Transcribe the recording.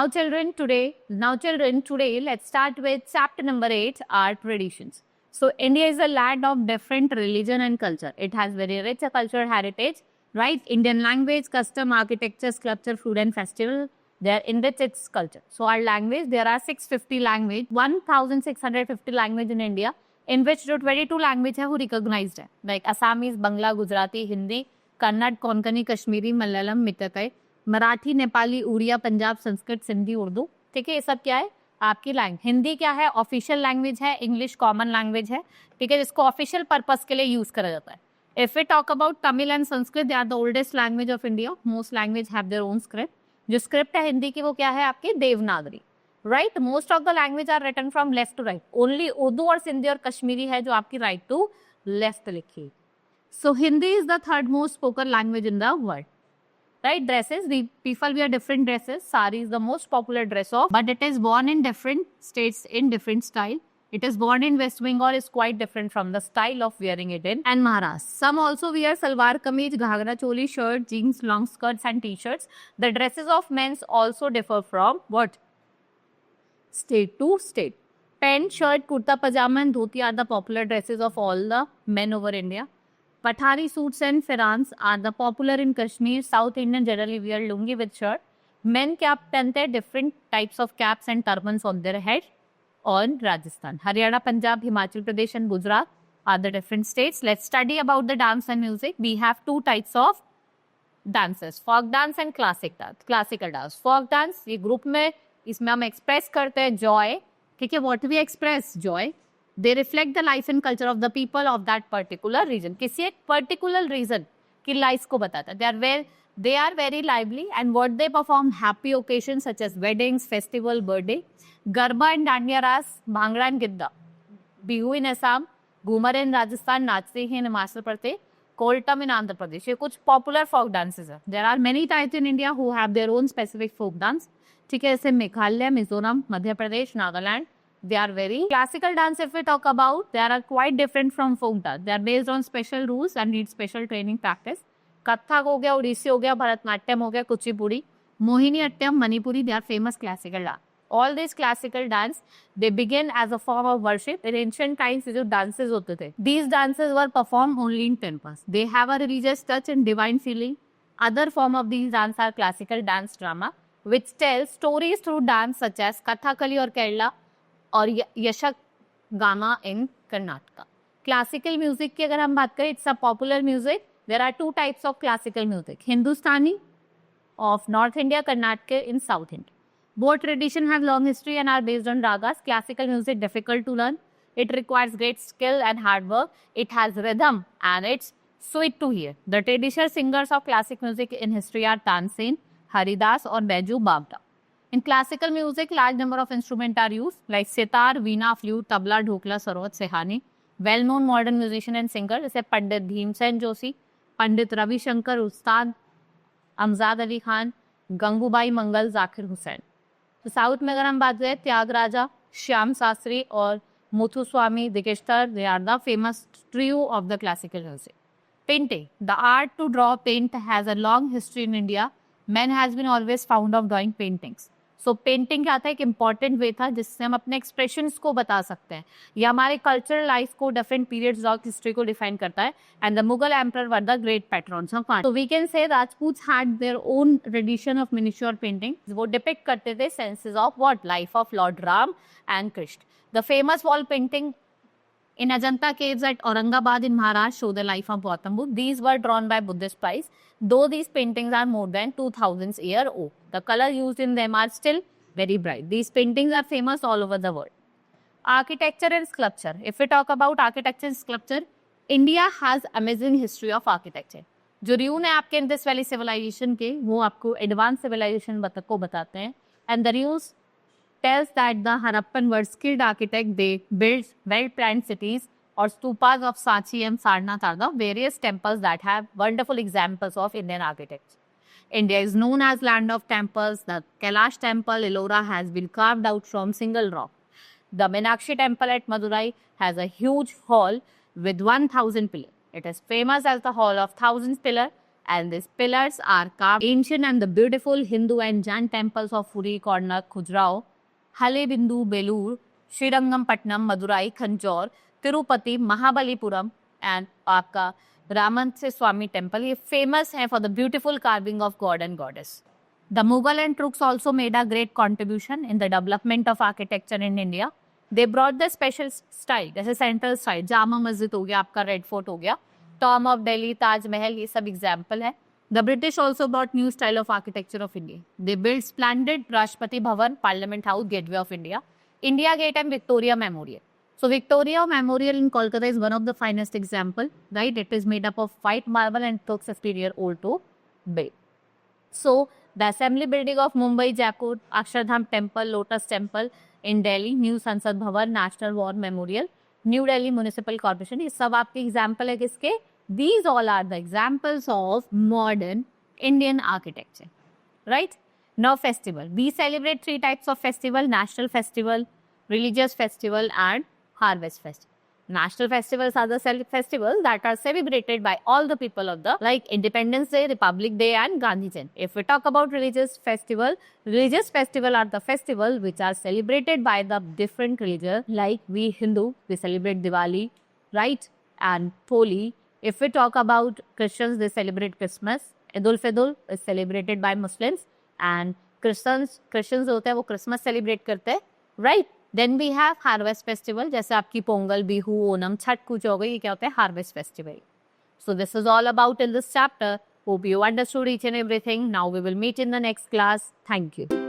Now children, today, let's start with chapter number 8, our traditions. So India is a land of different religion and culture. It has very rich cultural heritage, right? Indian language, custom, architecture, sculpture, food and festival, they are enrich its culture. So our language, there are 650 language, 1650 language in India, in which जो 22 language है वो recognized है, like Assamese, Bangla, Gujarati, Hindi, Kannada, Konkani, Kashmiri, Malayalam, Mitakai, Marathi, Nepali, Odia, Punjab, Sanskrit, Sindhi, Urdu. ठीक है, ये सब क्या है आपकी लैंग्वेज. हिंदी क्या है, ऑफिशियल लैंग्वेज है. इंग्लिश कॉमन लैंग्वेज है. ठीक है, जिसको ऑफिशियल पर्पस के लिए यूज करा जाता है. If we talk about Tamil and Sanskrit, they are the oldest language of India. Most language have their own script. जो स्क्रिप्ट है हिंदी की वो क्या है आपकी Devanagari. Right, most of the language are written from left to right. Only Urdu और सिंधी और कश्मीरी है जो आपकी राइट टू लेफ्ट लिखी. So Hindi is the third most spoken language in the world. Right, dresses, the people wear different dresses. Sari is the most popular dress of, but it is worn in different states in different style. It is worn in West Bengal is quite different from the style of wearing it in and Maharashtra. Some also wear salwar kameez, ghagra choli, shirt, jeans, long skirts and t-shirts. The dresses of men's also differ from what? State to state. Pant, shirt, kurta, pajama and dhoti are the popular dresses of all the men over India. Pathani suits and firans are the popular in Kashmir. South Indian generally wear lungi with shirt. Men cap pehante different types of caps and turbans on their head. On Rajasthan, Haryana, Punjab, Himachal Pradesh and Gujarat are the different states. Let's study about the dance and music. We have two types of dances, folk dance and classical dance. Folk dance ये group में इसमें हम express करते हैं joy. ठीक है, what we express joy. They reflect the life and culture of the people of that particular region. किसी एक particular region की life को बताता है. They are very lively and what they perform happy occasions such as weddings, festival, birthday. Garba and Dandiya Ras, Bhangra and Gidda. Bihu in Assam, Ghumar in Rajasthan, Nachte in Himachal Pradesh, Koltam in Andhra Pradesh. ये कुछ popular folk dances है. There are many types in India who have their own specific folk dance. ठीक है, जैसे Meghalaya, Mizoram, Madhya Pradesh, Nagaland. They are very classical dance. If we talk about, they are quite different from folk dance. They are based on special rules and need special training practice. Kathak हो गया, ओडिसी हो गया, भरतनाट्यम हो गया, Kuchipudi, Mohini Attam, Manipuri, they are famous classical dance. All these classical dance, they begin as a form of worship. In ancient times, जो dances होते थे, these dances were performed only in temples. They have a religious touch and divine feeling. Other form of these dance are classical dance drama, which tells stories through dance such as Kathakali or Kerala, और यशक गाना इन Karnataka. Classical music की अगर हम बात करें, it's a popular music. There are two types of classical music, Hindustani of north India, Carnatic in south India. Both tradition have long history and are based on ragas. Classical music difficult to learn. It requires great skill and hard work. It has rhythm and it's sweet to hear. The traditional singers of classic music in history are Tansen, Haridas or Baiju Bavda. In classical music, large number of instruments are used like sitar, veena, flute, tabla, dhokla, sarod, sehani. Well-known modern musician and singer जैसे पंडित भीमसेन जोशी, पंडित रवि शंकर, उस्ताद अमजाद अली खान, गंगूबाई मंगल, जाकिर हुसैन. तो south में अगर हम बात करें, त्यागराजा, श्याम शास्त्री और Muthuswamy Digeshwar, they are the famous trio of the classical music. Painting, the art to draw paint has a long history in India. Men has been always fond of drawing paintings. So painting क्या था, एक important way था जिससे हम अपने expressions को बता सकते हैं. ये हमारे कल्चरल लाइफ को, डिफरेंट पीरियड्स ऑफ हिस्ट्री को डिफाइन करता है. And the Mughal emperor were the great patrons of art. So we can say Rajputs had their own tradition of miniature painting. वो डिपिक्ट करते थे scenes of what, life of lord Ram and Krishna. The famous wall painting in Ajanta caves at Aurangabad in Maharashtra show the life of Gautam Buddha. These were drawn by Buddhist priests. Though these paintings are more than 2000 years old, the color used in them are still very bright. These paintings are famous all over the world. Architecture and sculpture. If we talk about architecture and sculpture, India has amazing history of architecture. जो ruin है आपके Indus valley civilisation के, वो आपको advance civilisation को बताते हैं. And the reuse tells that the Harappan were skilled architects. They built well-planned cities or stupas of Sanchi and Sarnath are the various temples that have wonderful examples of Indian architecture. India is known as land of temples. The Kailash temple, Ellora, has been carved out from single rock. The Meenakshi temple at Madurai has a huge hall with 1000 pillars. It is famous as the Hall of 1000 Pillars And these pillars are carved ancient and the beautiful Hindu and Jain temples of Puri, Konark, Khajuraho, Halebindu, Belur, Srirangampatnam, Madurai, Khanjor, Tirupati, Mahabalipuram and आपका Raman Swami temple. ये famous है for the beautiful carving of god and goddess. The Mughal and Turks also made a great contribution in the development of architecture in India. They brought the special style, जैसे central style, Jama Masjid हो गया, आपका red fort हो गया, Tom of Delhi, Taj Mahal, ये सब example है. The British also brought new style of architecture of India. They built splendid Rashtrapati Bhavan, Parliament House, Gateway of India, India Gate and Victoria Memorial. So Victoria Memorial in Kolkata is one of the finest example, right? It is made up of white marble and took 50-year-old to build. So the assembly building of Mumbai, Jaipur, Akshardham Temple, Lotus Temple in Delhi, New Sansad Bhavan, National War Memorial, New Delhi Municipal Corporation, ये सब आपके example है किसके? These all are the examples of modern Indian architecture, right? Now festival. We celebrate 3 types of festival: national festival, religious festival and harvest festival. National festivals are the festivals that are celebrated by all the people of the, like Independence Day, Republic Day and Gandhi Jayanti. If we talk about religious festival are the festivals which are celebrated by the different religions. Like we Hindu, we celebrate Diwali, right? And Holi. If we talk about Christians, they celebrate Christmas. Eid ul-Fitr is celebrated by Muslims and Christians होते हैं वो Christmas celebrate करते हैं, right? Then we have harvest festival, जैसे आपकी पोंगल, बिहू, ओनम, छठ पूजा हो गई, ये क्या होता है? Harvest festival. So this is all about in this chapter. Hope you understood each and everything. Now we will meet in the next class. Thank you.